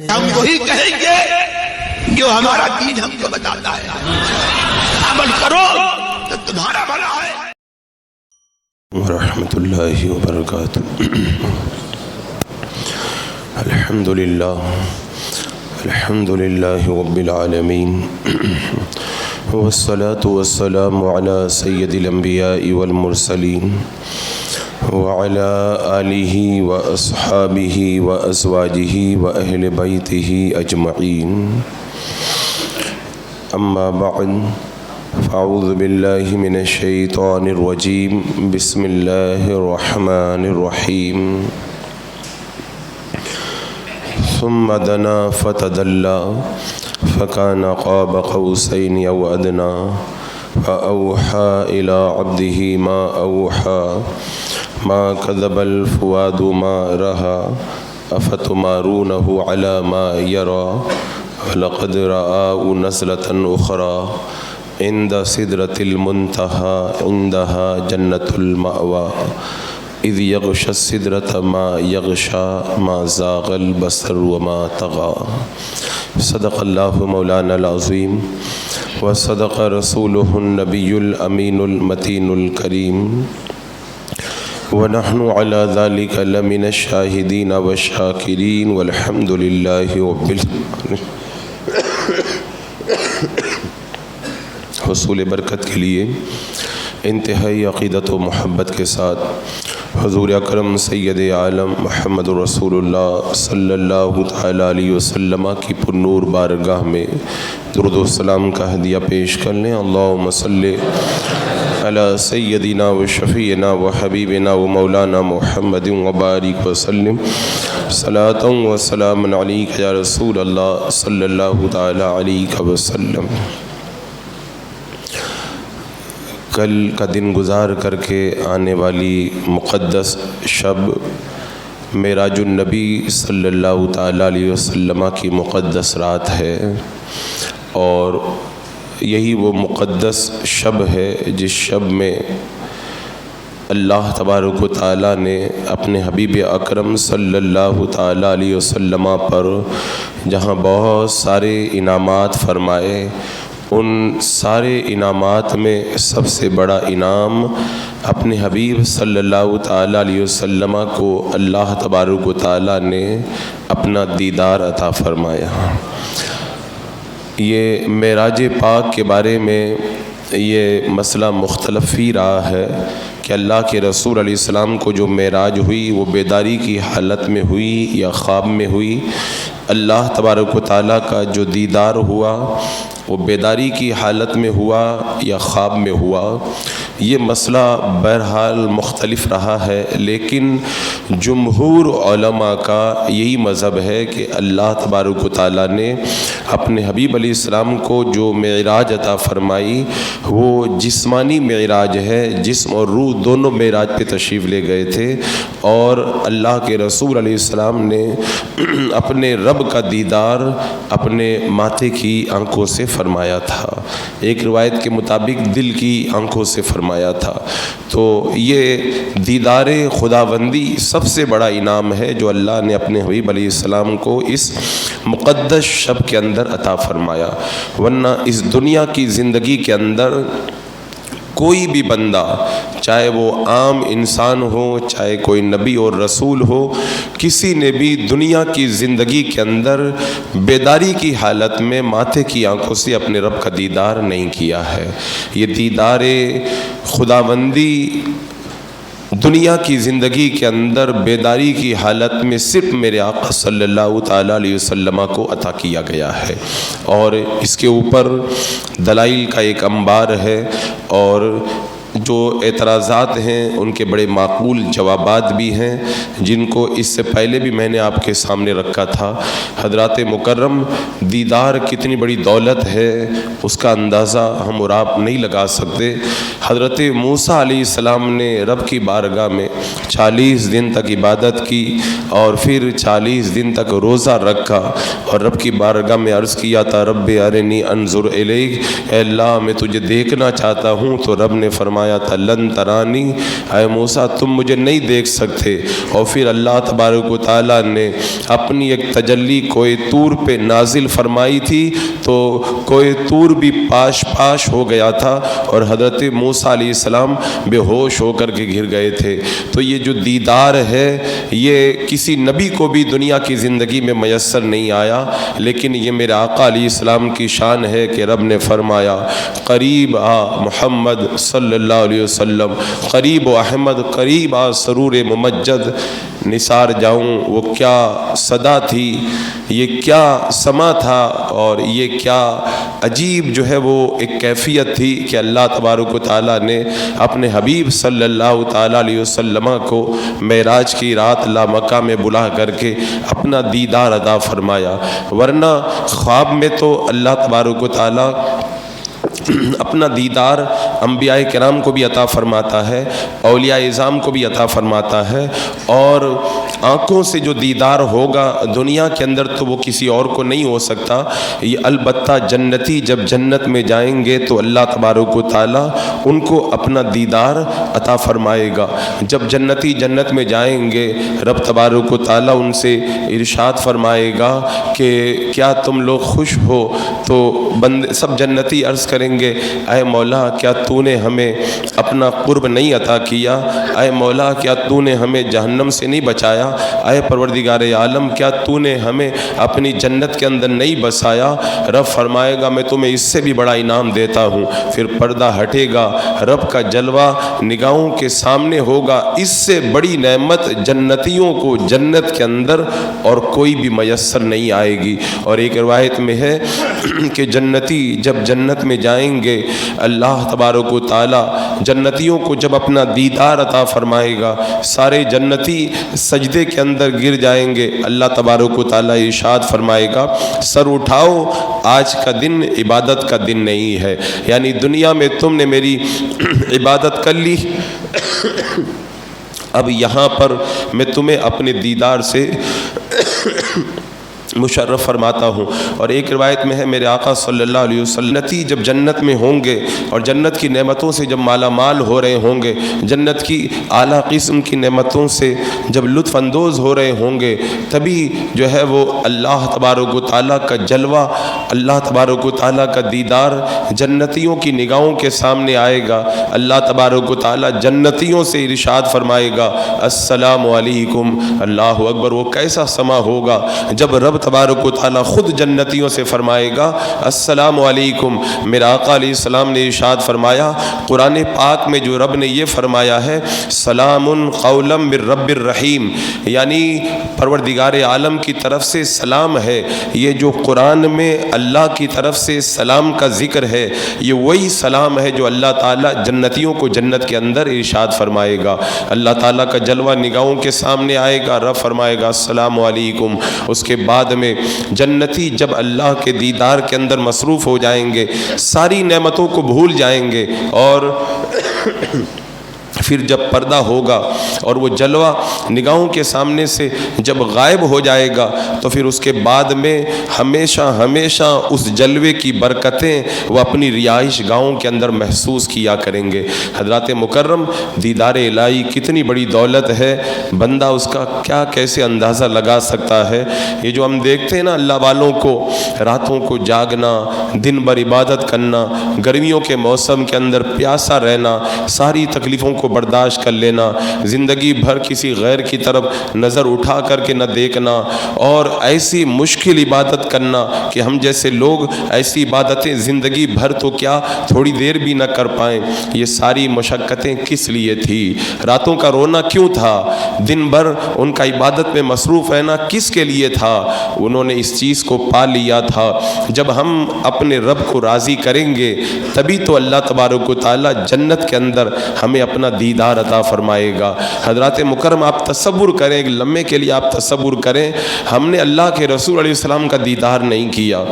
ہم وہی کہیں گے جو ہمارا دین ہم کو بتاتا ہے، عمل کرو تو تمہارا بھلا ہے۔ ورحمۃ اللہ وبرکاتہ۔ الحمد للہ رب العالمین، والصلاة والسلام علی سید الانبیاء والمرسلین وعلی آلہ واصحابہ وازواجہ واہل بیتہ اجمعین، اما بعد فاعوذ باللہ من الشیطان الرجیم، بسم اللہ الرحمن الرحیم۔ ثم دنا فتدلى فكان قاب قوسين أو أدنى فأوحى إلى عبده ما أوحى ما كذب الفؤاد ما رأى أفتمارونه على ما يرى ولقد رآه نزلة أخرى عند سدرة المنتهى عندها جنة المأوى اذ یغشی السدرة ما یغشی ما زاغ البصر وما طغى۔ صدق اللہ مولانا العظیم وصدق رسولہ النبی الامین المتین الکریم، ونحن على ذلك لمن الشاہدین والشاکرین والحمد للہ رب العالمین۔ حصول برکت کے لیے انتہائی عقیدت و محبت کے ساتھ حضور اکرم سید عالم محمد رسول اللہ صلی اللہ تعالیٰ علیہ وسلم کی پرنور بارگاہ میں درود و سلام کا ہدیہ پیش کر لیں۔ اللہم صلی علی سیدنا و شفیعنا و حبیبنا و مولانا محمد وبارک وسلم، صلاۃ و سلام علیک یا رسول اللہ صلی اللہ تعالیٰ علیہ وسلم۔ کل کا دن گزار کر کے آنے والی مقدس شب معراج النبی صلی اللہ تعالیٰ علیہ وسلم کی مقدس رات ہے، اور یہی وہ مقدس شب ہے جس شب میں اللہ تبارک و تعالیٰ نے اپنے حبیب اکرم صلی اللہ تعالیٰ علیہ وسلم پر جہاں بہت سارے انعامات فرمائے، ان سارے انعامات میں سب سے بڑا انعام اپنے حبیب صلی اللہ تعالیٰ علیہ وسلم کو اللہ تبارک و تعالیٰ نے اپنا دیدار عطا فرمایا۔ یہ معراج پاک کے بارے میں یہ مسئلہ مختلف ہی رہا ہے کہ اللہ کے رسول علیہ السلام کو جو معراج ہوئی وہ بیداری کی حالت میں ہوئی یا خواب میں ہوئی۔ اللہ تبارک و تعالیٰ کا جو دیدار ہوا وہ بیداری کی حالت میں ہوا یا خواب میں ہوا، یہ مسئلہ بہرحال مختلف رہا ہے، لیکن جمہور علماء کا یہی مذہب ہے کہ اللہ تبارک و تعالیٰ نے اپنے حبیب علیہ السلام کو جو معراج عطا فرمائی وہ جسمانی معراج ہے، جسم اور روح دونوں معراج پہ تشریف لے گئے تھے، اور اللہ کے رسول علیہ السلام نے اپنے رب کا دیدار اپنے ماتھے کی آنکھوں سے فرمایا تھا، ایک روایت کے مطابق دل کی آنکھوں سے فرمایا تھا۔ تو یہ دیدار خداوندی سب سے بڑا انعام ہے جو اللہ نے اپنے حبیب علیہ السلام کو اس مقدس شب کے اندر عطا فرمایا، ورنہ اس دنیا کی زندگی کے اندر کوئی بھی بندہ، چاہے وہ عام انسان ہو چاہے کوئی نبی اور رسول ہو، کسی نے بھی دنیا کی زندگی کے اندر بیداری کی حالت میں ماتھے کی آنکھوں سے اپنے رب کا دیدار نہیں کیا ہے۔ یہ دیدار خداوندی دنیا کی زندگی کے اندر بیداری کی حالت میں صرف میرے آقا صلی اللہ تعالیٰ علیہ وسلم کو عطا کیا گیا ہے، اور اس کے اوپر دلائل کا ایک انبار ہے، اور جو اعتراضات ہیں ان کے بڑے معقول جوابات بھی ہیں جن کو اس سے پہلے بھی میں نے آپ کے سامنے رکھا تھا۔ حضرات مکرم، دیدار کتنی بڑی دولت ہے اس کا اندازہ ہم اور آپ نہیں لگا سکتے۔ حضرت موسیٰ علیہ السلام نے رب کی بارگاہ میں 40 دن تک عبادت کی اور پھر 40 دن تک روزہ رکھا اور رب کی بارگاہ میں عرض کیا تھا، رب ارنی انظر الیک، اے اللہ میں تجھے دیکھنا چاہتا ہوں، تو رب نے فرمایا فرمایا تھا لن ترانی، اے موسیٰ تم مجھے نہیں دیکھ سکتے، اور پھر اللہ تبارک و تعالیٰ نے اپنی ایک تجلی کوہ طور پہ نازل فرمائی تھی تو کوہ طور بھی پاش پاش ہو گیا تھا اور حضرت موسیٰ علیہ السلام بے ہوش ہو کر کے گر گئے تھے۔ تو یہ جو دیدار ہے یہ کسی نبی کو بھی دنیا کی زندگی میں میسر نہیں آیا، لیکن یہ میرے آقا علیہ السلام کی شان ہے کہ رب نے فرمایا قریب آ محمد صلی اللہ علیہ وسلم، قریب و احمد، قریب آ سرور ممجد، نثار جاؤں۔ وہ کیا صدا تھی، یہ کیا سما تھا، اور یہ کیا عجیب جو ہے وہ ایک کیفیت تھی کہ اللہ تبارک و تعالیٰ نے اپنے حبیب صلی اللہ تعالیٰ علیہ وسلم کو معراج کی رات لامکہ میں بلا کر کے اپنا دیدار عطا فرمایا۔ ورنہ خواب میں تو اللہ تبارک و تعالیٰ اپنا دیدار انبیاء کرام کو بھی عطا فرماتا ہے، اولیاء اعظام کو بھی عطا فرماتا ہے، اور آنکھوں سے جو دیدار ہوگا دنیا کے اندر تو وہ کسی اور کو نہیں ہو سکتا۔ یہ البتہ جنتی جب جنت میں جائیں گے تو اللہ تبارک و تعالیٰ ان کو اپنا دیدار عطا فرمائے گا۔ جب جنتی جنت میں جائیں گے رب تبارک و تعالیٰ ان سے ارشاد فرمائے گا کہ کیا تم لوگ خوش ہو؟ تو سب جنتی عرض کریں گے اے مولا کیا تو نے ہمیں اپنا قرب نہیں عطا کیا؟ اے مولا کیا تو نے ہمیں جہنم سے نہیں بچایا؟ اے پروردگار عالم کیا تو نے ہمیں اپنی جنت کے اندر نہیں بسایا؟ رب فرمائے گا میں تمہیں اس سے بھی بڑا انعام دیتا ہوں۔ پھر پردہ ہٹے گا، رب کا جلوہ نگاہوں کے سامنے ہوگا، اس سے بڑی نعمت جنتیوں کو جنت کے اندر اور کوئی بھی میسر نہیں آئے گی۔ اور ایک روایت میں ہے کہ جنتی جب جنت میں جائیں گے اللہ تبارک و تعالیٰ جنتیوں کو جب اپنا دیدار عطا فرمائے گا، سارے جنتی سجدے کے اندر گر جائیں گے۔ اللہ تبارک و تعالیٰ ارشاد فرمائے گا سر اٹھاؤ، آج کا دن عبادت کا دن نہیں ہے، یعنی دنیا میں تم نے میری عبادت کر لی، اب یہاں پر میں تمہیں اپنے دیدار سے مشرف فرماتا ہوں۔ اور ایک روایت میں ہے میرے آقا صلی اللہ علیہ وسلم جنتی جب جنت میں ہوں گے اور جنت کی نعمتوں سے جب مالا مال ہو رہے ہوں گے، جنت کی اعلیٰ قسم کی نعمتوں سے جب لطف اندوز ہو رہے ہوں گے، تبھی جو ہے وہ اللہ تبارک و تعالیٰ کا جلوہ، اللہ تبارک و تعالیٰ کا دیدار جنتیوں کی نگاہوں کے سامنے آئے گا۔ اللہ تبارک و تعالیٰ جنتیوں سے ارشاد فرمائے گا السلام علیکم، اللہ اکبر۔ وہ کیسا سما ہوگا جب رب تبارک و تعالیٰ خود جنتیوں سے فرمائے گا السلام علیکم۔ میرا آقا علیہ السلام نے ارشاد فرمایا قرآن پاک میں جو رب نے یہ فرمایا ہے سلام قولا من رب الرحیم، یعنی پروردگار عالم کی طرف سے سلام ہے۔ یہ جو قرآن میں اللہ کی طرف سے سلام کا ذکر ہے یہ وہی سلام ہے جو اللہ تعالیٰ جنتیوں کو جنت کے اندر ارشاد فرمائے گا۔ اللہ تعالیٰ کا جلوہ نگاہوں کے سامنے آئے گا، رب فرمائے گا السلام علیکم۔ اس کے بعد میں جنتی جب اللہ کے دیدار کے اندر مصروف ہو جائیں گے، ساری نعمتوں کو بھول جائیں گے، اور پھر جب پردہ ہوگا اور وہ جلوہ نگاہوں کے سامنے سے جب غائب ہو جائے گا تو پھر اس کے بعد میں ہمیشہ ہمیشہ اس جلوے کی برکتیں وہ اپنی رہائش گاہوں کے اندر محسوس کیا کریں گے۔ حضرات مکرم، دیدار الہی کتنی بڑی دولت ہے، بندہ اس کا کیا کیسے اندازہ لگا سکتا ہے۔ یہ جو ہم دیکھتے ہیں نا اللہ والوں کو راتوں کو جاگنا، دن بھر عبادت کرنا، گرمیوں کے موسم کے اندر پیاسا رہنا، ساری تکلیفوں کو برداشت کر لینا، زندگی بھر کسی غیر کی طرف نظر اٹھا کر کے نہ دیکھنا، اور ایسی مشکل عبادت کرنا کہ ہم جیسے لوگ ایسی عبادتیں زندگی بھر تو کیا تھوڑی دیر بھی نہ کر پائیں۔ یہ ساری مشقتیں کس لیے تھی؟ راتوں کا رونا کیوں تھا؟ دن بھر ان کا عبادت میں مصروف رہنا کس کے لیے تھا؟ انہوں نے اس چیز کو پا لیا تھا جب ہم اپنے رب کو راضی کریں گے تبھی تو اللہ تبارک و تعالیٰ جنت کے اندر ہمیں اپنا دیدار عطا فرمائے گا۔ حضرات مکرم، آپ تصور کریں، ایک لمحے کے لیے آپ تصور کریں، ہم نے اللہ کے رسول علیہ السلام کا دیدار نہیں کیا،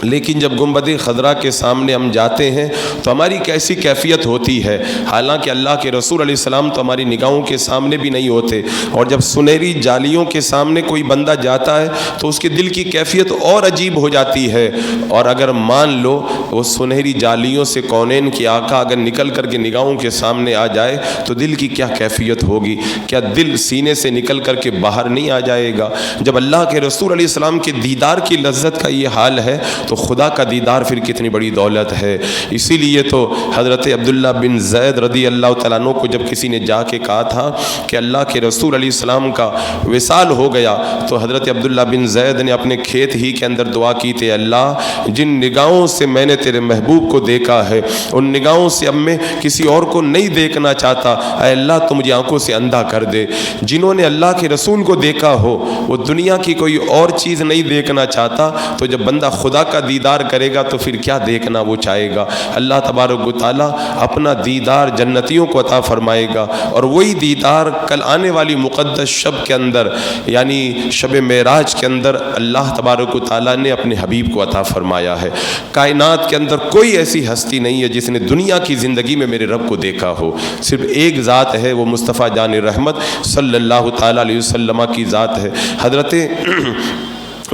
لیکن جب گنبد خضرا کے سامنے ہم جاتے ہیں تو ہماری کیسی کیفیت ہوتی ہے. حالانکہ اللہ کے رسول علیہ السلام تو ہماری نگاہوں کے سامنے بھی نہیں ہوتے, اور جب سنہری جالیوں کے سامنے کوئی بندہ جاتا ہے تو اس کے دل کی کیفیت اور عجیب ہو جاتی ہے. اور اگر مان لو وہ سنہری جالیوں سے کونین کی آقا اگر نکل کر کے نگاہوں کے سامنے آ جائے تو دل کی کیا کیفیت ہوگی؟ کیا دل سینے سے نکل کر کے باہر نہیں آ جائے گا؟ جب اللہ کے رسول علیہ السلام کے دیدار کی لذت کا یہ حال ہے تو خدا کا دیدار پھر کتنی بڑی دولت ہے. اسی لیے تو حضرت عبداللہ بن زید رضی اللہ تعالیٰ عنہ کو جب کسی نے جا کے کہا تھا کہ اللہ کے رسول علیہ السلام کا وصال ہو گیا تو حضرت عبداللہ بن زید نے اپنے کھیت ہی کے اندر دعا کی تھی, اللہ جن نگاہوں سے میں نے تیرے محبوب کو دیکھا ہے ان نگاہوں سے اب میں کسی اور کو نہیں دیکھنا چاہتا, اے اللہ تو مجھے آنکھوں سے اندھا کر دے. جنہوں نے اللہ کے رسول کو دیکھا ہو وہ دنیا کی کوئی اور چیز نہیں دیکھنا چاہتا, تو جب بندہ خدا کا دیدار کرے گا تو پھر کیا دیکھنا وہ چاہے گا؟ اللہ تبارک و تعالیٰ اپنا دیدار جنتیوں کو عطا فرمائے گا, اور وہی دیدار کل آنے والی مقدس شب کے اندر یعنی شب معراج کے اندر اللہ تبارک و تعالیٰ نے اپنے حبیب کو عطا فرمایا ہے. کائنات کے اندر کوئی ایسی ہستی نہیں ہے جس نے دنیا کی زندگی میں میرے رب کو دیکھا ہو, صرف ایک ذات ہے, وہ مصطفیٰ جان رحمت صلی اللہ تعالیٰ علیہ وسلم کی ذات ہے. حضرت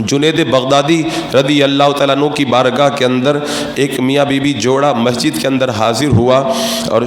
جنید بغدادی رضی اللہ تعالیٰ عنہ کی بارگاہ کے اندر ایک میاں بیوی جوڑا مسجد کے اندر حاضر ہوا, اور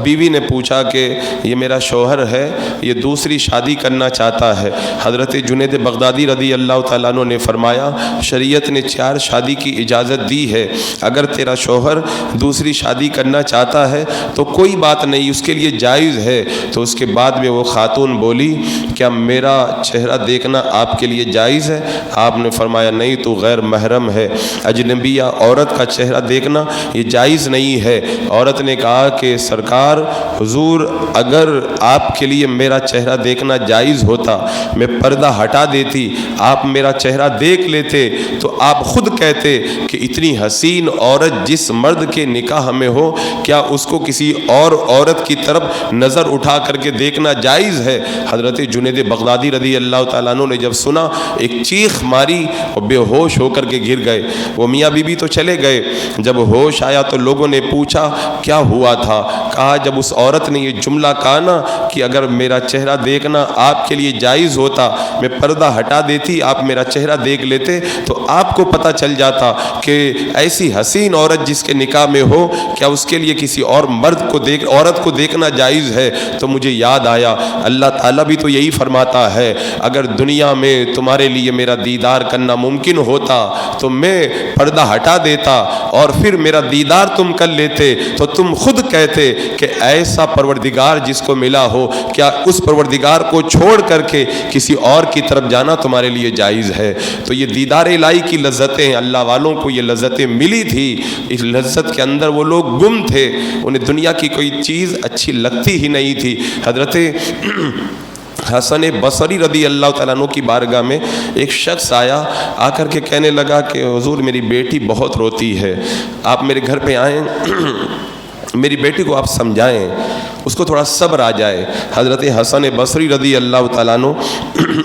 بیوی نے پوچھا کہ یہ میرا شوہر ہے, یہ دوسری شادی کرنا چاہتا ہے. حضرت جنید بغدادی رضی اللہ تعالیٰ عنہ نے فرمایا شریعت نے 4 شادی کی اجازت دی ہے, اگر تیرا شوہر دوسری شادی کرنا چاہتا ہے تو کوئی بات نہیں, اس کے لیے جائز ہے. تو اس کے بعد میں وہ خاتون بولی کیا میرا چہرہ دیکھنا آپ کے لیے جائز ہے؟ آپ نے فرمایا نہیں, تو غیر محرم ہے, اجنبیہ عورت کا چہرہ دیکھنا یہ جائز نہیں ہے. عورت نے کہا کہ سرکار حضور اگر آپ کے لیے میرا چہرہ دیکھنا جائز ہوتا میں پردہ ہٹا دیتی, آپ میرا چہرہ دیکھ لیتے تو آپ خود کہتے کہ اتنی حسین عورت جس مرد کے نکاح میں ہو کیا اس کو کسی اور عورت کی طرف نظر اٹھا کر کے دیکھنا جائز ہے؟ حضرت جنید بغدادی رضی اللہ تعالیٰ عنہ نے جب سنا ایک چیخ ماری اور بے ہوش ہو کر کے گر گئے. وہ میاں بی بی تو چلے گئے, جب ہوش آیا تو لوگوں نے پوچھا کیا ہوا تھا؟ کہا جب اس عورت نے یہ جملہ کہا نا کہ اگر میرا چہرہ دیکھنا آپ کے لیے جائز ہوتا میں پردہ ہٹا دیتی, آپ میرا چہرہ دیکھ لیتے تو آپ کو پتہ چل جاتا کہ ایسی حسین عورت جس کے نکاح میں ہو کیا اس کے لیے کسی اور مرد کو عورت کو دیکھنا جائز ہے. تو مجھے یاد آیا اللہ تعالیٰ بھی تو یہی فرماتا ہے اگر دنیا میں تمہارے لیے میرا دیدار کرنا ممکن ہوتا تو میں پردہ ہٹا دیتا اور پھر میرا دیدار تم کر لیتے, تو تم خود کہتے کہ ایسا پروردگار جس کو ملا ہو کیا اس پروردگار کو چھوڑ کر کے کسی اور کی طرف جانا تمہارے لیے جائز ہے. تو یہ دیدار الہی کی لذتیں اللہ والوں کو یہ لذتیں ملی تھی, اس لذت کے اندر وہ لوگ گم تھے, انہیں دنیا کی کوئی چیز اچھی لگتی ہی نہیں تھی. حضرت حسن بصری رضی اللہ تعالیٰ عنہ کی بارگاہ میں ایک شخص آیا, آ کر کے کہنے لگا کہ حضور میری بیٹی بہت روتی ہے, آپ میرے گھر پہ آئیں, میری بیٹی کو آپ سمجھائیں, اس کو تھوڑا صبر آ جائے. حضرت حسن بصری رضی اللہ تعالیٰ عنہ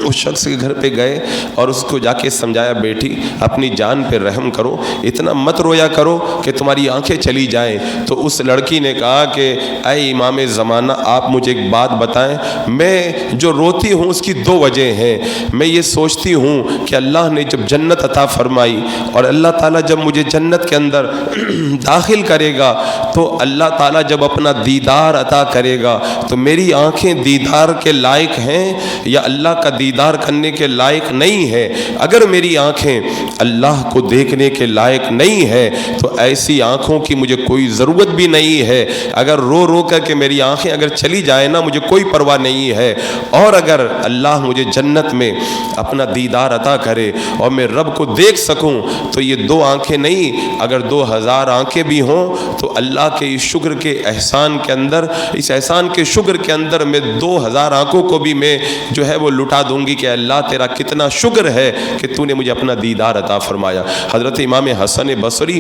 اس شخص کے گھر پہ گئے اور اس کو جا کے سمجھایا بیٹی اپنی جان پہ رحم کرو, اتنا مت رویا کرو کہ تمہاری آنکھیں چلی جائیں. تو اس لڑکی نے کہا کہ اے امام زمانہ آپ مجھے ایک بات بتائیں, میں جو روتی ہوں اس کی 2 وجہ ہیں. میں یہ سوچتی ہوں کہ اللہ نے جب جنت عطا فرمائی اور اللہ تعالیٰ جب مجھے جنت کے اندر داخل کرے گا تو اللہ تعالیٰ جب اپنا دیدار عطا کرے گا تو میری آنکھیں دیدار کے لائق ہیں یا اللہ کا دیدار کرنے کے لائق نہیں ہے. اگر میری آنکھیں اللہ کو دیکھنے کے لائق نہیں ہے تو ایسی آنکھوں کی مجھے کوئی ضرورت بھی نہیں ہے. اگر رو رو کر کے میری آنکھیں اگر چلی جائیں نا مجھے کوئی پرواہ نہیں ہے, اور اگر اللہ مجھے جنت میں اپنا دیدار عطا کرے اور میں رب کو دیکھ سکوں تو یہ 2 آنکھیں نہیں, اگر 2000 آنکھیں بھی ہوں تو اللہ کے شکر کے احسان کے اندر اس احسان کے شکر کے اندر میں 2000 آنکھوں کو بھی میں جو ہے وہ لٹا دوں گی کہ اللہ تیرا کتنا شکر ہے کہ تو نے مجھے اپنا دیدار عطا فرمایا۔ حضرت امام حسن بصری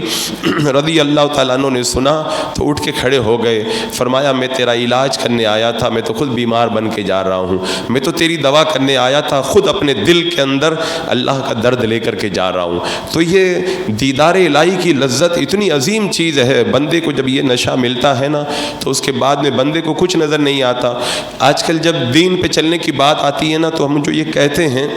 رضی اللہ تعالیٰ عنہ نے سنا تو اٹھ کے کھڑے ہو گئے، فرمایا میں تیرا علاج کرنے آیا تھا، میں تو خود بیمار بن کے جا رہا ہوں، میں تو تیری دوا کرنے آیا تھا، خود اپنے دل کے اندر اللہ کا درد لے کر کے جا رہا ہوں۔ تو یہ دیدار الہی کی لذت اتنی عظیم چیز ہے، بندے کو جب یہ نشہ ملتا ہے نا تو اس کے بعد میں بندے کو کچھ نظر نہیں آتا۔ آج کل جب دین پہ چلنے کی بات آتی ہے نا تو ہم جو یہ کہتے ہیں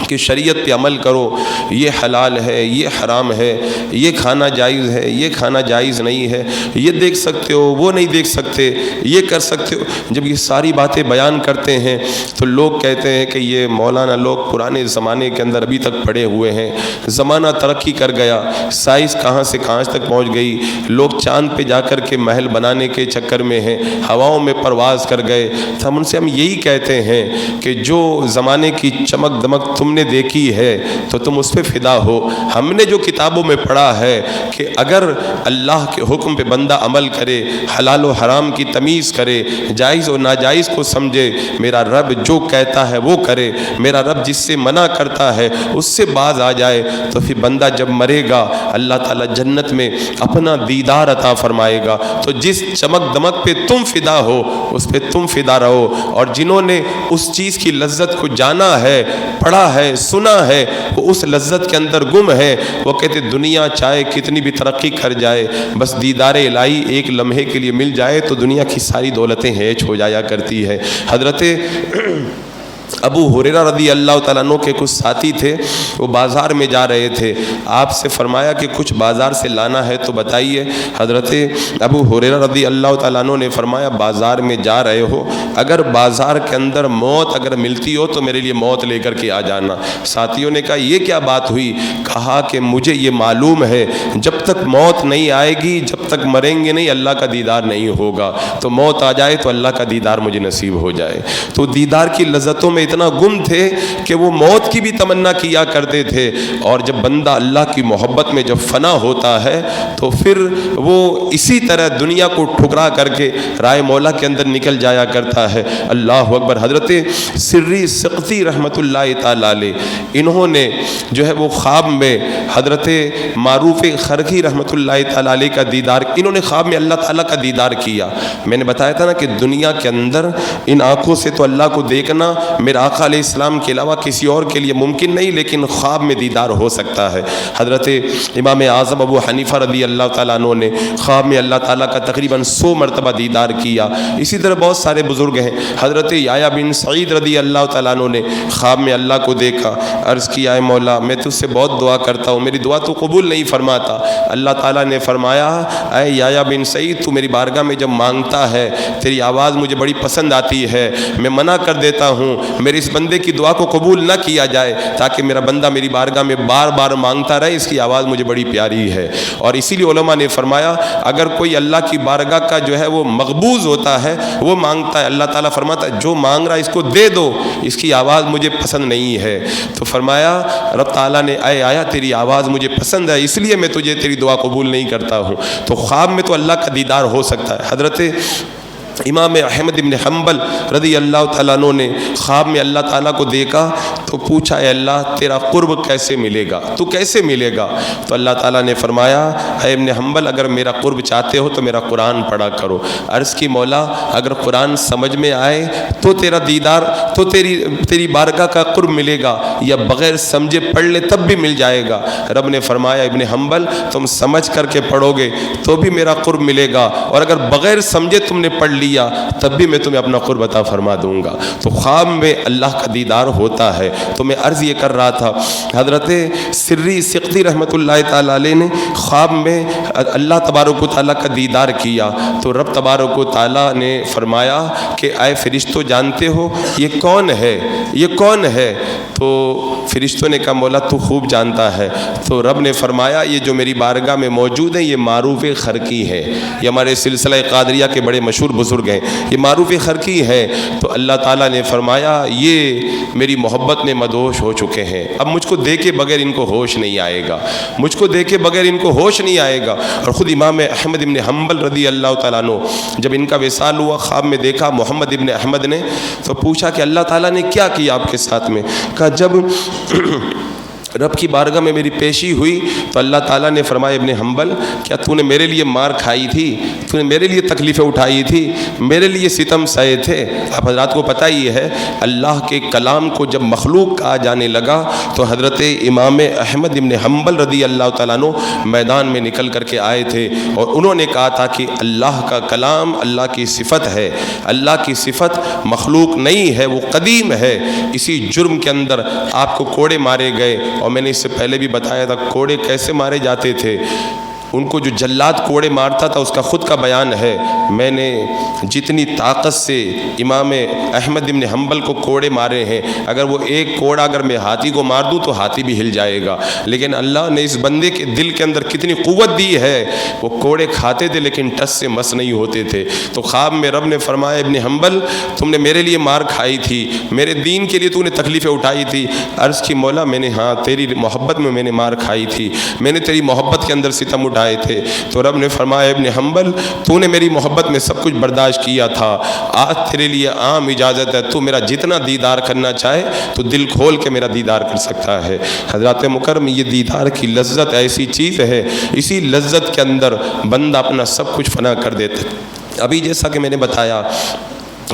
کہ شریعت پہ عمل کرو، یہ حلال ہے، یہ حرام ہے، یہ کھانا جائز ہے، یہ کھانا جائز نہیں ہے، یہ دیکھ سکتے ہو، وہ نہیں دیکھ سکتے، یہ کر سکتے ہو، جب یہ ساری باتیں بیان کرتے ہیں تو لوگ کہتے ہیں کہ یہ مولانا لوگ پرانے زمانے کے اندر ابھی تک پڑے ہوئے ہیں، زمانہ ترقی کر گیا، سائنس کہاں سے کہاں تک پہنچ گئی، لوگ چاند پہ جا کر کے محل بنانے کے چکر میں ہیں، ہواؤں میں پرواز کر گئے۔ تو ہم یہی کہتے ہیں کہ جو زمانے کی چمک دمک تم نے دیکھی ہے تو تم اس پہ فدا ہو۔ ہم نے جو کتابوں میں پڑھا ہے کہ اگر اللہ کے حکم پہ بندہ عمل کرے، حلال و حرام کی تمیز کرے، جائز و ناجائز کو سمجھے، میرا رب جو کہتا ہے وہ کرے، میرا رب جس سے منع کرتا ہے اس سے باز آ جائے، تو پھر بندہ جب مرے گا اللہ تعالیٰ جنت میں اپنا دیدار عطا فرمائے گا۔ تو جس چمک دمک پہ تم فدا ہو اس پہ تم فدا رہو، اور جنہوں نے اس چیز کی لذت کو جانا ہے، پڑھا ہے، سنا ہے، وہ اس لذت کے اندر گم ہے۔ وہ کہتے دنیا چاہے کتنی بھی ترقی کر جائے، بس دیدار الہی ایک لمحے کے لیے مل جائے تو دنیا کی ساری دولتیں ہیچ ہو جایا کرتی ہے۔ حضرت ابو ہریرہ رضی اللہ تعالیٰ عنہ کے کچھ ساتھی تھے، وہ بازار میں جا رہے تھے، آپ سے فرمایا کہ کچھ بازار سے لانا ہے تو بتائیے۔ حضرت ابو ہریرہ رضی اللہ تعالیٰ عنہ نے فرمایا بازار میں جا رہے ہو، اگر بازار کے اندر موت اگر ملتی ہو تو میرے لیے موت لے کر کے آ جانا۔ ساتھیوں نے کہا یہ کیا بات ہوئی؟ کہا کہ مجھے یہ معلوم ہے جب تک موت نہیں آئے گی، جب تک مریں گے نہیں، اللہ کا دیدار نہیں ہوگا، تو موت آ جائے تو اللہ کا دیدار مجھے نصیب ہو جائے۔ تو دیدار کی لذتوں میں اتنا گم تھے کہ وہ موت کی بھی تمنا کیا کرتے تھے، اور جب بندہ اللہ کی محبت میں جب فنا ہوتا ہے تو پھر وہ اسی طرح دنیا کو ٹھکرا کر کے رائے مولا کے اندر نکل جایا کرتا ہے۔ اللہ اکبر۔ حضرت سری سقطی رحمۃ اللہ تعالی علیہ، انہوں نے جو ہے وہ خواب میں حضرت معروف خرقی رحمۃ اللہ تعالی علیہ کا دیدار، انہوں نے خواب میں اللہ تعالیٰ کا دیدار کیا۔ میں نے بتایا تھا نا کہ دنیا کے اندر ان آنکھوں سے تو اللہ کو دیکھنا میرے آقا علیہ السلام کے علاوہ کسی اور کے لیے ممکن نہیں، لیکن خواب میں دیدار ہو سکتا ہے۔ حضرت امام اعظم ابو حنیفہ رضی اللہ تعالیٰ عنہ نے خواب میں اللہ تعالیٰ کا تقریباً 100 مرتبہ دیدار کیا۔ اسی طرح بہت سارے بزرگ ہیں۔ حضرت یحییٰ بن سعید رضی اللہ تعالیٰ عنہ نے خواب میں اللہ کو دیکھا، عرض کیا اے مولا میں تجھ سے بہت دعا کرتا ہوں، میری دعا تو قبول نہیں فرماتا۔ اللہ تعالیٰ نے فرمایا اے یحییٰ بن سعید، تو میری بارگاہ میں جب مانگتا ہے تیری آواز مجھے بڑی پسند آتی ہے، میں منع کر دیتا ہوں میرے اس بندے کی دعا کو قبول نہ کیا جائے، تاکہ میرا بندہ میری بارگاہ میں بار بار مانگتا رہے، اس کی آواز مجھے بڑی پیاری ہے۔ اور اسی لیے علماء نے فرمایا اگر کوئی اللہ کی بارگاہ کا جو ہے وہ مقبوض ہوتا ہے، وہ مانگتا ہے، اللہ تعالیٰ فرماتا ہے جو مانگ رہا ہے اس کو دے دو، اس کی آواز مجھے پسند نہیں ہے۔ تو فرمایا رب تعالیٰ نے اے آیا تیری آواز مجھے پسند ہے، اس لیے میں تجھے تیری دعا قبول نہیں کرتا ہوں۔ تو خواب میں تو اللہ کا دیدار ہو سکتا ہے۔ حضرت امام احمد بن حنبل رضی اللہ تعالیٰ عنہ نے خواب میں اللہ تعالیٰ کو دیکھا تو پوچھا اے اللہ تیرا قرب کیسے ملے گا، تو کیسے ملے گا؟ تو اللہ تعالیٰ نے فرمایا اے ابن حنبل اگر میرا قرب چاہتے ہو تو میرا قرآن پڑھا کرو۔ عرض کی مولا اگر قرآن سمجھ میں آئے تو تیرا دیدار، تو تیری بارگاہ کا قرب ملے گا، یا بغیر سمجھے پڑھ لے تب بھی مل جائے گا؟ رب نے فرمایا ابن حنبل تم سمجھ کر کے پڑھو گے تو بھی میرا قرب ملے گا، اور اگر بغیر سمجھے تم نے پڑھ لیا تب بھی میں تمہیں اپنا قرب عطا فرما دوں گا۔ تو خواب میں اللہ کا دیدار ہوتا ہے۔ تو میں عرض یہ کر رہا تھا حضرت سری سقطی رحمۃ اللہ تعالی علیہ نے خواب میں اللہ تبارک و تعالیٰ کا دیدار کیا، تو رب تبارک و تعالیٰ نے فرمایا کہ اے فرشتوں جانتے ہو یہ کون ہے، یہ کون ہے؟ تو فرشتوں نے کہا مولا تو خوب جانتا ہے۔ تو رب نے فرمایا یہ جو میری بارگاہ میں موجود ہیں یہ معروف خرقی ہے، یہ ہمارے سلسلہ قادریہ کے بڑے مشہور بزرگ ہیں، یہ معروف خرقی ہے۔ تو اللہ تعالیٰ نے فرمایا یہ میری محبت میں مدہوش ہو چکے ہیں، اب مجھ کو دیکھے بغیر ان کو ہوش نہیں آئے گا، مجھ کو دیکھے بغیر ان کو ہوش نہیں آئے گا۔ اور خود امام احمد ابن حنبل رضی اللہ تعالیٰ عنہ جب ان کا وصال ہوا، خواب میں دیکھا محمد ابن احمد نے، تو پوچھا کہ اللہ تعالیٰ نے کیا کیا آپ کے ساتھ میں؟ کہا جب رب کی بارگاہ میں میری پیشی ہوئی تو اللہ تعالیٰ نے فرمایا ابن حنبل کیا تو نے میرے لیے مار کھائی تھی، تو نے میرے لیے تکلیفیں اٹھائی تھی، میرے لیے ستم سہے تھے؟ آپ حضرات کو پتہ ہی ہے اللہ کے کلام کو جب مخلوق کہا جانے لگا تو حضرت امام احمد ابن حنبل رضی اللہ تعالیٰ عنہ میدان میں نکل کر کے آئے تھے اور انہوں نے کہا تھا کہ اللہ کا کلام اللہ کی صفت ہے، اللہ کی صفت مخلوق نہیں ہے، وہ قدیم ہے۔ اسی جرم کے اندر آپ کو کوڑے مارے گئے، اور میں نے اس سے پہلے بھی بتایا تھا کوڑے کیسے مارے جاتے تھے۔ ان کو جو جلاد کوڑے مارتا تھا اس کا خود کا بیان ہے، میں نے جتنی طاقت سے امام احمد ابن حنبل کو کوڑے مارے ہیں، اگر وہ ایک کوڑا اگر میں ہاتھی کو مار دوں تو ہاتھی بھی ہل جائے گا، لیکن اللہ نے اس بندے کے دل کے اندر کتنی قوت دی ہے، وہ کوڑے کھاتے تھے لیکن ٹس سے مس نہیں ہوتے تھے۔ تو خواب میں رب نے فرمایا ابن حنبل تم نے میرے لیے مار کھائی تھی، میرے دین کے لیے تو نے تکلیفیں اٹھائی تھی۔ عرض کی مولا میں نے ہاں تیری محبت میں نے مار کھائی تھی، میں نے تیری محبت کے اندر ستم اٹھائے تھے۔ تو رب نے فرمایا ابن حنبل تو نے میری محبت میں سب کچھ برداشت کیا تھا، آج تیرے لیے عام اجازت ہے، تو میرا جتنا دیدار کرنا چاہے تو دل کھول کے میرا دیدار کر سکتا ہے۔ حضرات مکرم یہ دیدار کی لذت ایسی چیز ہے، اسی لذت کے اندر بندہ اپنا سب کچھ فنا کر دیتا ہے۔ ابھی جیسا کہ میں نے بتایا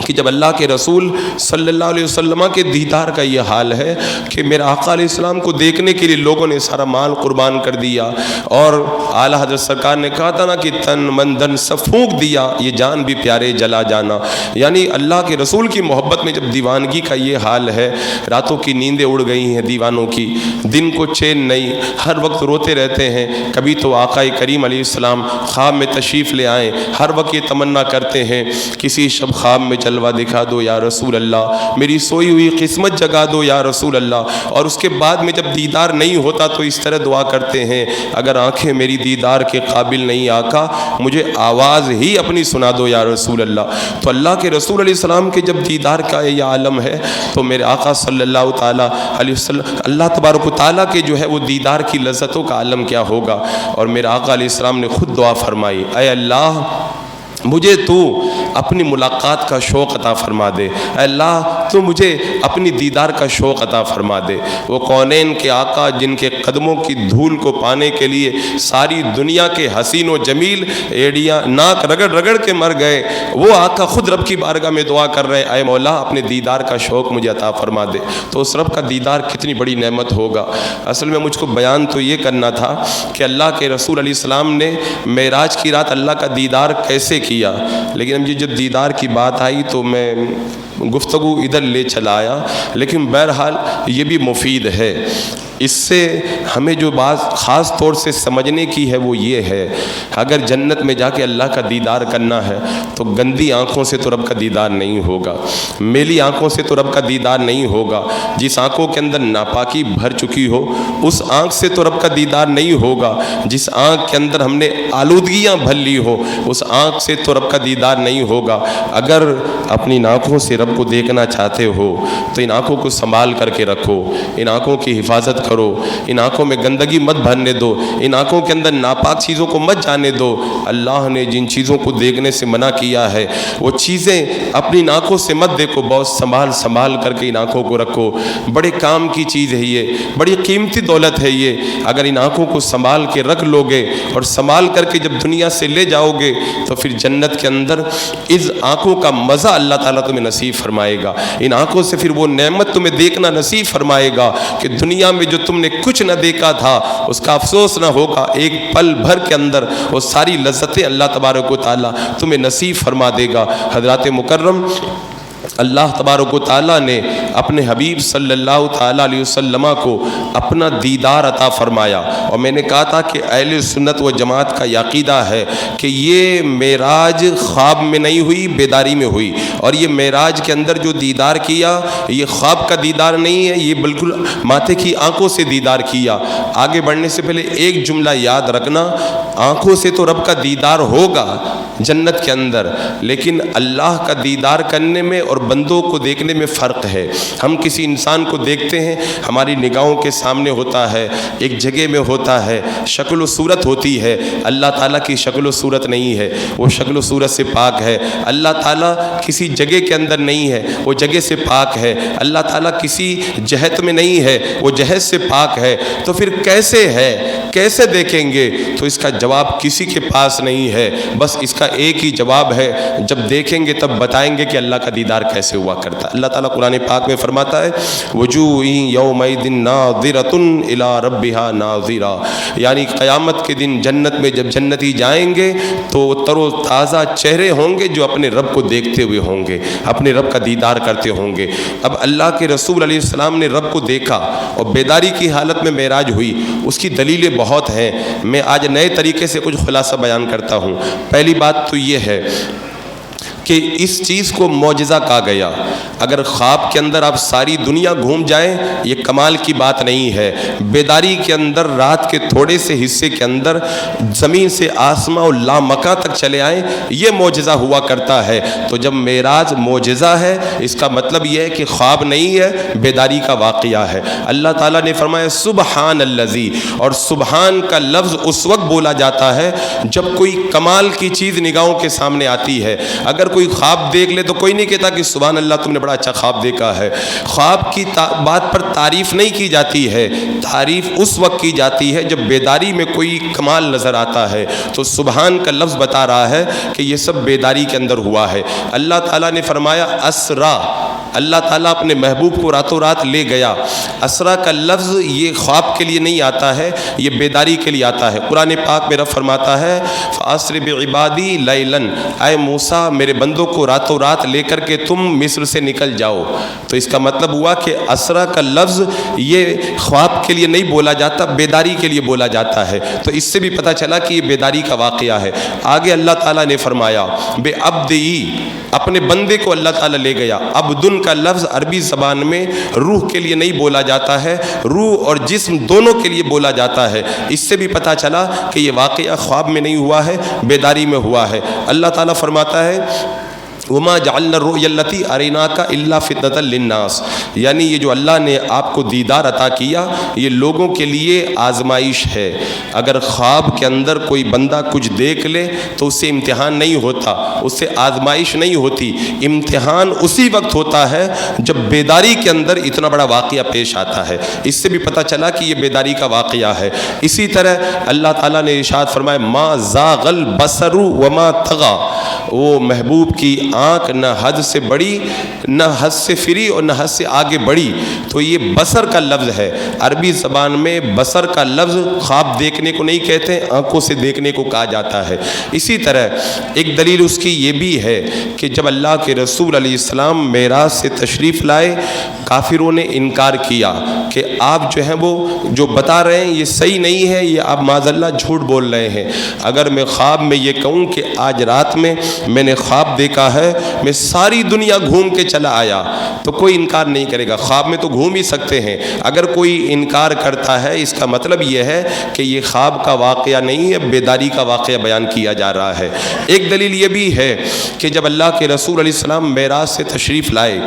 کہ جب اللہ کے رسول صلی اللہ علیہ وسلم کے دیدار کا یہ حال ہے کہ میرے آقا علیہ السلام کو دیکھنے کے لیے لوگوں نے سارا مال قربان کر دیا، اور اعلیٰ حضرت سرکار نے کہا تھا نا کہ تن من دھن سب پھونک دیا، یہ جان بھی پیارے جلا جانا، یعنی اللہ کے رسول کی محبت میں جب دیوانگی کا یہ حال ہے، راتوں کی نیندیں اڑ گئی ہیں دیوانوں کی، دن کو چین نہیں، ہر وقت روتے رہتے ہیں۔ کبھی تو آقا کریم علیہ السلام خواب میں تشریف لے آئیں، ہر وقت یہ تمنا کرتے ہیں کسی شب خواب میں جلوہ دکھا دو یا رسول اللہ، میری سوئی ہوئی قسمت جگا دو یا رسول اللہ۔ اور اس کے بعد میں جب دیدار نہیں ہوتا تو اس طرح دعا کرتے ہیں اگر آنکھیں میری دیدار کے قابل نہیں آقا مجھے آواز ہی اپنی سنا دو یا رسول اللہ۔ تو اللہ کے رسول علیہ السلام کے جب دیدار کا یہ عالم ہے تو میرے آقا صلی اللہ تعالیٰ علیہ وسلم اللہ تبارک و تعالیٰ کے جو ہے وہ دیدار کی لذتوں کا عالم کیا ہوگا۔ اور میرے آقا علیہ السلام نے خود دعا فرمائی، اے اللہ مجھے تو اپنی ملاقات کا شوق عطا فرما دے، اے اللہ تو مجھے اپنی دیدار کا شوق عطا فرما دے۔ وہ کونین کے آقا جن کے قدموں کی دھول کو پانے کے لیے ساری دنیا کے حسین و جمیل ایڑیاں ناک رگڑ رگڑ کے مر گئے، وہ آقا خود رب کی بارگاہ میں دعا کر رہے ہیں اے مولا اپنے دیدار کا شوق مجھے عطا فرما دے۔ تو اس رب کا دیدار کتنی بڑی نعمت ہوگا۔ اصل میں مجھ کو بیان تو یہ کرنا تھا کہ اللہ کے رسول علیہ السلام نے معراج کی رات اللہ کا دیدار کیسے کیا، لیکن اب جب دیدار کی بات آئی تو میں گفتگو ادھر لے چلا آیا، لیکن بہرحال یہ بھی مفید ہے۔ اس سے ہمیں جو بات خاص طور سے سمجھنے کی ہے وہ یہ ہے اگر جنت میں جا کے اللہ کا دیدار کرنا ہے تو گندی آنکھوں سے تو رب کا دیدار نہیں ہوگا، میلی آنکھوں سے تو رب کا دیدار نہیں ہوگا، جس آنکھوں کے اندر ناپاکی بھر چکی ہو اس آنکھ سے تو رب کا دیدار نہیں ہوگا، جس آنکھ کے اندر ہم نے آلودگیاں بھر لی ہو اس آنکھ سے تو رب کا دیدار نہیں ہوگا۔ اگر اپنی آنکھوں سے رب کو دیکھنا چاہتے ہو تو ان آنکھوں کو سنبھال کر کے رکھو، ان آنکھوں کی حفاظت کرو، ان آنکھوں میں گندگی مت بھرنے دو، ان آنکھوں کے اندر ناپاک چیزوں کو مت جانے دو۔ اللہ نے جن چیزوں کو دیکھنے سے منع کیا ہے وہ چیزیں اپنی آنکھوں سے مت دیکھو، بہت سنبھال کر کے ان آنکھوں کو رکھو۔ بڑے کام کی چیز ہے یہ، بڑی قیمتی دولت ہے یہ، اگر ان آنکھوں کو سنبھال کے رکھ لو گے اور سنبھال کر کے جب دنیا سے لے جاؤ گے تو پھر جنت کے اندر اس آنکھوں کا مزہ اللہ تعالیٰ تمہیں نصیب فرمائے گا، ان آنکھوں سے پھر وہ نعمت تمہیں دیکھنا نصیب فرمائے گا کہ دنیا میں جو تم نے کچھ نہ دیکھا تھا اس کا افسوس نہ ہوگا، ایک پل بھر کے اندر وہ ساری لذتیں اللہ تبارک و تعالیٰ تمہیں نصیب فرما دے گا۔ حضرات مکرم اللہ تبارک و تعالیٰ نے اپنے حبیب صلی اللہ تعالیٰ علیہ وسلم کو اپنا دیدار عطا فرمایا، اور میں نے کہا تھا کہ اہل سنت و جماعت کا یہ عقیدہ ہے کہ یہ معراج خواب میں نہیں ہوئی، بیداری میں ہوئی، اور یہ معراج کے اندر جو دیدار کیا یہ خواب کا دیدار نہیں ہے، یہ بالکل ماتھے کی آنکھوں سے دیدار کیا۔ آگے بڑھنے سے پہلے ایک جملہ یاد رکھنا، آنکھوں سے تو رب کا دیدار ہوگا جنت کے اندر، لیکن اللہ کا دیدار کرنے میں اور بندوں کو دیکھنے میں فرق ہے۔ ہم کسی انسان کو دیکھتے ہیں، ہماری نگاہوں کے سامنے ہوتا ہے، ایک جگہ میں ہوتا ہے، شکل و صورت ہوتی ہے۔ اللہ تعالیٰ کی شکل و صورت نہیں ہے، وہ شکل و صورت سے پاک ہے۔ اللہ تعالیٰ کسی جگہ کے اندر نہیں ہے، وہ جگہ سے پاک ہے۔ اللہ تعالیٰ کسی جہت میں نہیں ہے، وہ جہت سے پاک ہے۔ تو پھر کیسے ہے، کیسے دیکھیں گے؟ تو اس کا جواب کسی کے پاس نہیں ہے، بس اس کا ایک ہی جواب ہے، جب دیکھیں گے تب بتائیں گے کہ اللہ کا دیدار کیسے ہوا کرتا ہے۔ اللہ تعالیٰ قرآن پاک میں فرماتا ہے وجوہ یومئذ ناظرۃ الی ربھا ناظرہ، یعنی قیامت کے دن جنت میں جب جنتی جائیں گے تو تر و تازہ چہرے ہوں گے جو اپنے رب کو دیکھتے ہوئے ہوں گے، اپنے رب کا دیدار کرتے ہوں گے۔ اب اللہ کے رسول علیہ السلام نے رب کو دیکھا اور بیداری کی حالت میں معراج ہوئی، اس کی دلیلیں بہت ہیں۔ میں آج نئے طریقے سے کچھ خلاصہ بیان کرتا ہوں۔ پہلی بات تو یہ ہے کہ اس چیز کو معجزہ کہا گیا۔ اگر خواب کے اندر آپ ساری دنیا گھوم جائیں یہ کمال کی بات نہیں ہے۔ بیداری کے اندر رات کے تھوڑے سے حصے کے اندر زمین سے آسماں اور لامکاں تک چلے آئیں یہ معجزہ ہوا کرتا ہے۔ تو جب معراج معجزہ ہے اس کا مطلب یہ ہے کہ خواب نہیں ہے، بیداری کا واقعہ ہے۔ اللہ تعالیٰ نے فرمایا سبحان الذی، اور سبحان کا لفظ اس وقت بولا جاتا ہے جب کوئی کمال کی چیز نگاہوں کے سامنے آتی ہے۔ اگر کوئی خواب دیکھ لے تو کوئی نہیں کہتا کہ سبحان اللہ تم نے بڑا اچھا خواب دیکھا ہے۔ خواب کی بات پر تعریف نہیں کی جاتی ہے، تعریف اس وقت کی جاتی ہے جب بیداری میں کوئی کمال نظر آتا ہے۔ تو سبحان کا لفظ بتا رہا ہے کہ یہ سب بیداری کے اندر ہوا ہے۔ اللہ تعالیٰ نے فرمایا اسرا، اللہ تعالیٰ اپنے محبوب کو راتوں رات لے گیا۔ اسرا کا لفظ یہ خواب کے لیے نہیں آتا ہے، یہ بیداری کے لیے آتا ہے۔ قرآن پاک میں رب فرماتا ہے فَأَسْرِ بِعِبَادِي لَيْلًا، اے موسیٰ میرے بندوں کو راتوں رات لے کر کے تم مصر سے نکل جاؤ۔ تو اس کا مطلب ہوا کہ اسرا کا لفظ یہ خواب کے لیے نہیں بولا جاتا، بیداری کے لیے بولا جاتا ہے۔ تو اس سے بھی پتہ چلا کہ یہ بیداری کا واقعہ ہے۔ آگے اللہ تعالیٰ نے فرمایا بے عبدی، اپنے بندے کو اللہ تعالیٰ لے گیا۔ عبدن کا لفظ عربی زبان میں روح کے لیے نہیں بولا جاتا ہے، روح اور جسم دونوں کے لیے بولا جاتا ہے۔ اس سے بھی پتہ چلا کہ یہ واقعہ خواب میں نہیں ہوا ہے، بیداری میں ہوا ہے۔ اللہ تعالیٰ فرماتا ہے وما جعلنا الرؤيا التي اريناك الا فتنة للناس، یعنی یہ جو اللہ نے آپ کو دیدار عطا کیا یہ لوگوں کے لیے آزمائش ہے۔ اگر خواب کے اندر کوئی بندہ کچھ دیکھ لے تو اس سے امتحان نہیں ہوتا، اس سے آزمائش نہیں ہوتی، امتحان اسی وقت ہوتا ہے جب بیداری کے اندر اتنا بڑا واقعہ پیش آتا ہے۔ اس سے بھی پتہ چلا کہ یہ بیداری کا واقعہ ہے۔ اسی طرح اللہ تعالیٰ نے ارشاد فرمایا ما زاغ البصر وما طغى، وہ محبوب کی آنکھ نہ حد سے بڑی، نہ حد سے فری اور نہ حد سے آگے بڑھی۔ تو یہ بصر کا لفظ ہے، عربی زبان میں بصر کا لفظ خواب دیکھنے کو نہیں کہتے، آنکھوں سے دیکھنے کو کہا جاتا ہے۔ اسی طرح ایک دلیل اس کی یہ بھی ہے کہ جب اللہ کے رسول علیہ السلام معراج سے تشریف لائے کافروں نے انکار کیا کہ آپ جو ہیں وہ جو بتا رہے ہیں یہ صحیح نہیں ہے، یہ آپ معاذ اللہ جھوٹ بول رہے ہیں۔ اگر میں خواب میں یہ کہوں کہ آج رات میں نے خواب دیکھا ہے، میں ساری دنیا گھوم کے چلا آیا، تو کوئی انکار نہیں کرے گا۔ خواب میں تو گھوم ہی سکتے ہیں، اگر کوئی انکار کرتا ہے اس کا مطلب یہ ہے کہ یہ خواب کا واقعہ نہیں ہے، بیداری کا واقعہ بیان کیا جا رہا ہے۔ ایک دلیل یہ بھی ہے کہ جب اللہ کے رسول علیہ السلام معراج سے تشریف لائے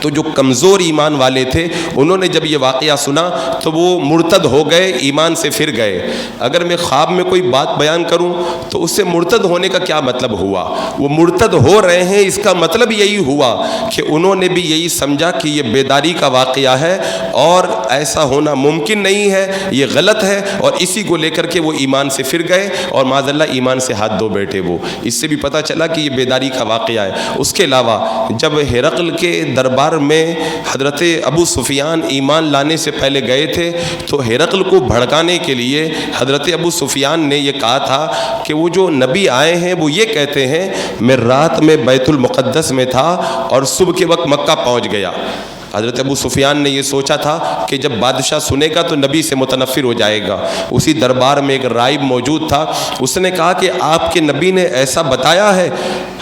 تو جو کمزور ایمان والے تھے انہوں نے جب یہ واقعہ سنا تو وہ مرتد ہو گئے، ایمان سے پھر گئے۔ اگر میں خواب میں کوئی بات بیان کروں تو اس سے مرتد ہونے کا کیا مطلب ہوا؟ وہ مرتد ہو رہے ہیں، اس کا مطلب یہی ہوا کہ انہوں نے بھی یہی سمجھا کہ یہ بیداری کا واقعہ ہے اور ایسا ہونا ممکن نہیں ہے، یہ غلط ہے، اور اسی کو لے کر کے وہ ایمان سے پھر گئے اور معاذ اللہ ایمان سے ہاتھ دھو بیٹھے۔ وہ اس سے بھی پتہ چلا کہ یہ بیداری کا واقعہ ہے۔ اس کے علاوہ جب ہرقل کے دربار میں حضرت ابو سفیان ایمان لانے سے پہلے گئے تھے تو ہرقل کو بھڑکانے کے لیے حضرت ابو سفیان نے یہ کہا تھا کہ وہ جو نبی آئے ہیں وہ یہ کہتے ہیں میں رات میں بیت المقدس میں تھا اور صبح کے وقت مکہ پہنچ گیا۔ حضرت ابو سفیان نے یہ سوچا تھا کہ جب بادشاہ سنے گا تو نبی سے متنفر ہو جائے گا۔ اسی دربار میں ایک رائب موجود تھا، اس نے کہا کہ آپ کے نبی نے ایسا بتایا ہے؟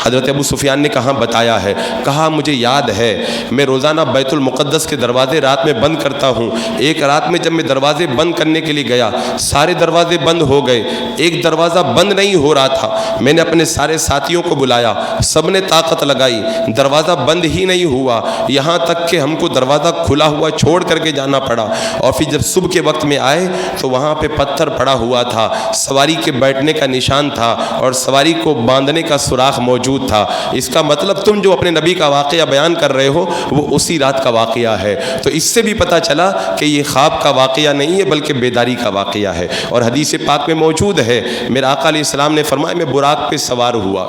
حضرت ابو سفیان نے کہاں بتایا ہے؟ کہا مجھے یاد ہے میں روزانہ بیت المقدس کے دروازے رات میں بند کرتا ہوں. ایک رات میں جب میں دروازے بند کرنے کے لیے گیا، سارے دروازے بند ہو گئے، ایک دروازہ بند نہیں ہو رہا تھا. میں نے اپنے سارے ساتھیوں کو بلایا، سب نے طاقت لگائی، دروازہ بند ہی نہیں ہوا، یہاں تک کہ ہم کو دروازہ کھلا ہوا چھوڑ کر کے جانا پڑا. اور پھر جب صبح کے وقت میں آئے تو وہاں پہ پتھر پڑا ہوا تھا، سواری کے بیٹھنے کا نشان تھا اور سواری کو باندھنے کا سوراخ موجود تھا. اس کا مطلب تم جو اپنے نبی کا واقعہ بیان کر رہے ہو وہ اسی رات کا واقعہ ہے. تو اس سے بھی پتہ چلا کہ یہ خواب کا واقعہ نہیں ہے بلکہ بیداری کا واقعہ ہے. اور حدیث پاک میں موجود ہے، میرے آقا علیہ السلام نے فرمایا میں براق پہ سوار ہوا.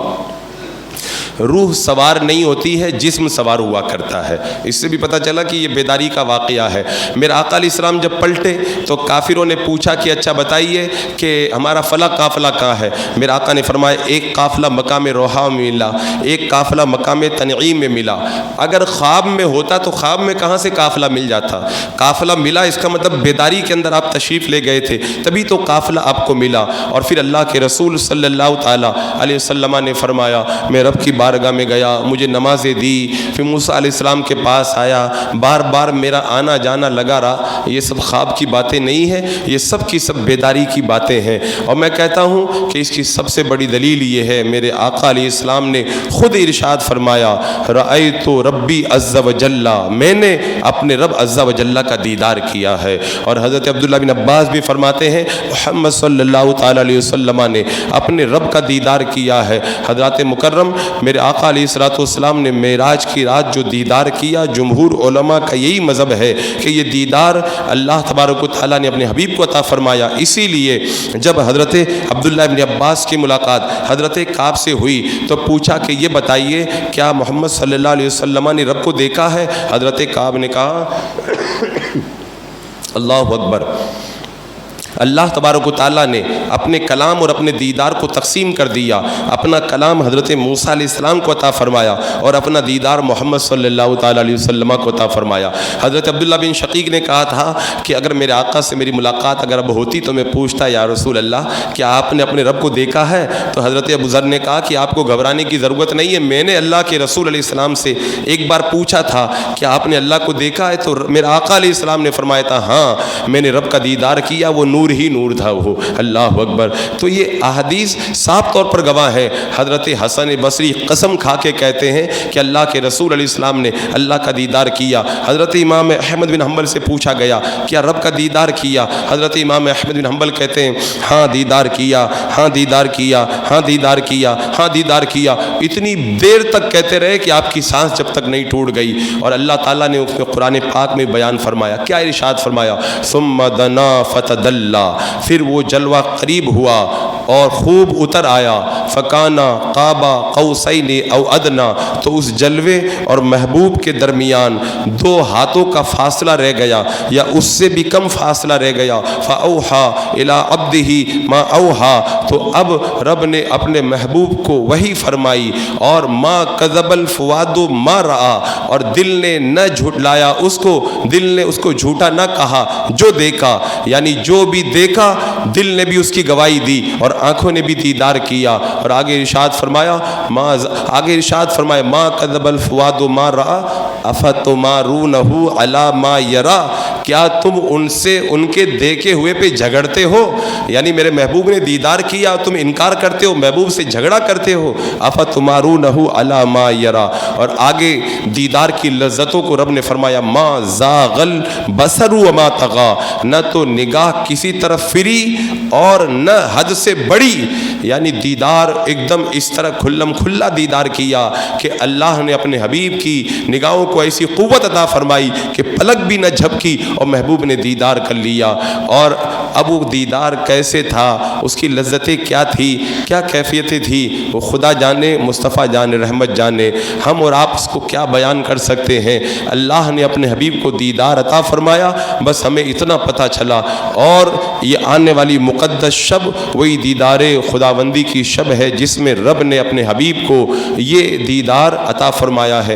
روح سوار نہیں ہوتی ہے، جسم سوار ہوا کرتا ہے. اس سے بھی پتہ چلا کہ یہ بیداری کا واقعہ ہے. میرے آقا علیہ السلام جب پلٹے تو کافروں نے پوچھا کہ اچھا بتائیے کہ ہمارا فلاں قافلہ کہاں ہے؟ میرے آقا نے فرمایا ایک قافلہ مقام روحا میں ملا، ایک قافلہ مقام تنعیم میں ملا. اگر خواب میں ہوتا تو خواب میں کہاں سے قافلہ مل جاتا؟ قافلہ ملا اس کا مطلب بیداری کے اندر آپ تشریف لے گئے تھے، تبھی تو قافلہ آپ کو ملا. اور پھر اللہ کے رسول صلی اللہ تعالیٰ علیہ وسلم نے فرمایا میں رب کی بارگاہ میں گیا، مجھے نمازیں دی، پھر موسیٰ علیہ السلام کے پاس آیا، بار بار میرا آنا جانا لگا رہا. یہ سب خواب کی باتیں نہیں ہیں، یہ سب کی سب بیداری کی باتیں ہیں. اور میں کہتا ہوں کہ اس کی سب سے بڑی دلیل یہ ہے، میرے آقا علیہ السلام نے خود ارشاد فرمایا رأیت ربی عز و جل، میں نے اپنے رب عز و جل کا دیدار کیا ہے. اور حضرت عبداللہ بن عباس بھی فرماتے ہیں محمد صلی اللہ تعالیٰ علیہ وسلم نے اپنے رب کا دیدار کیا ہے. حضرت مکرم میرے آقا علیہ السلام نے معراج کی رات جو دیدار کیا، جمہور علماء کا یہی مذہب ہے کہ یہ دیدار اللہ تبارک و تعالیٰ نے اپنے حبیب کو عطا فرمایا. اسی لیے جب حضرت عبداللہ بن عباس کی ملاقات حضرت کعب سے ہوئی تو پوچھا کہ یہ بتائیے کیا محمد صلی اللہ علیہ وسلم نے رب کو دیکھا ہے؟ حضرت کعب نے کہا اللہ اکبر. اللہ تبارک و تعالیٰ نے اپنے کلام اور اپنے دیدار کو تقسیم کر دیا. اپنا کلام حضرت موسیٰ علیہ السلام کو عطا فرمایا اور اپنا دیدار محمد صلی اللہ تعالیٰ علیہ وسلم کو عطا فرمایا. حضرت عبداللہ بن شقیق نے کہا تھا کہ اگر میرے آقا سے میری ملاقات اگر اب ہوتی تو میں پوچھتا یا رسول اللہ کیا آپ نے اپنے رب کو دیکھا ہے؟ تو حضرت ابو ذر نے کہا کہ آپ کو گھبرانے کی ضرورت نہیں ہے، میں نے اللہ کے رسول علیہ السلام سے ایک بار پوچھا تھا کہ آپ نے اللہ کو دیکھا ہے؟ تو میرے آقا علیہ السلام نے فرمایا تھا ہاں میں نے رب کا دیدار کیا، وہ نور ہی نور تھا وہ. اللہ اکبر. تو یہ احادیث صاف طور پر گواہ ہے. حضرت حسن بصری قسم کھا کے کہتے ہیں کہ اللہ کے رسول علیہ السلام نے اللہ کا دیدار کیا. حضرت امام احمد بن حنبل سے پوچھا گیا کیا رب کا دیدار کیا؟ حضرت امام احمد بن حنبل کہتے ہیں ہاں دیدار کیا، ہاں دیدار کیا، ہاں دیدار کیا، ہاں دیدار کیا. اتنی دیر تک کہتے رہے کہ آپ کی سانس جب تک نہیں ٹوٹ گئی. اور اللہ تعالیٰ نے اس میں قرآن پاک میں بیان فرمایا. کیا ارشاد فرمایا؟ ثم دنا فتدلا، پھر وہ جلوہ قریب ہوا اور خوب اتر آیا. فکانا قابا قوسین او ادنا، تو اس جلوے اور محبوب کے درمیان 2 ہاتھوں کا فاصلہ رہ گیا یا اس سے بھی کم فاصلہ رہ گیا. فاوحا الی عبدہ ما اوحا، تو اب رب نے اپنے محبوب کو وحی فرمائی. اور ما کذب الفؤاد ما رآ، اور دل نے نہ جھٹلایا اس کو، دل نے اس کو جھوٹا نہ کہا جو دیکھا. یعنی جو بھی دیکھا دل نے بھی اس کی گواہی دی اور آنکھوں نے بھی دیدار کیا. اور آگے ارشاد فرمایا ما کذب الفؤاد ما رآ افتمارونہ علی ما یرا، کیا تم ان سے ان کے دیکھے ہوئے پہ جھگڑتے ہو؟ یعنی میرے محبوب نے دیدار کیا تم انکار کرتے ہو، محبوب سے جھگڑا کرتے ہو. افتمارونہ علی ما یرا. اور آگے دیدار کی لذتوں کو رب نے فرمایا ما زاغل بصر وما طغى، نہ تو نگاہ کسی طرف فری اور نہ حد سے بڑی. یعنی دیدار ایک دم اس طرح کھلم کھلا دیدار کیا کہ اللہ نے اپنے حبیب کی نگاہوں کو ایسی قوت عطا فرمائی کہ پلک بھی نہ جھپکی اور محبوب نے دیدار کر لیا. اور اب وہ دیدار کیسے تھا، اس کی لذتیں کیا تھی، کیا کیفیتیں تھی، وہ خدا جانے، مصطفیٰ جانے، رحمت جانے. ہم اور آپ اس کو کیا بیان کر سکتے ہیں. اللہ نے اپنے حبیب کو دیدار عطا فرمایا، بس ہمیں اتنا پتہ چلا. اور یہ آنے والی مقدس شب وہی دیدار خداوندی کی شب ہے جس میں رب نے اپنے حبیب کو یہ دیدار عطا فرمایا ہے.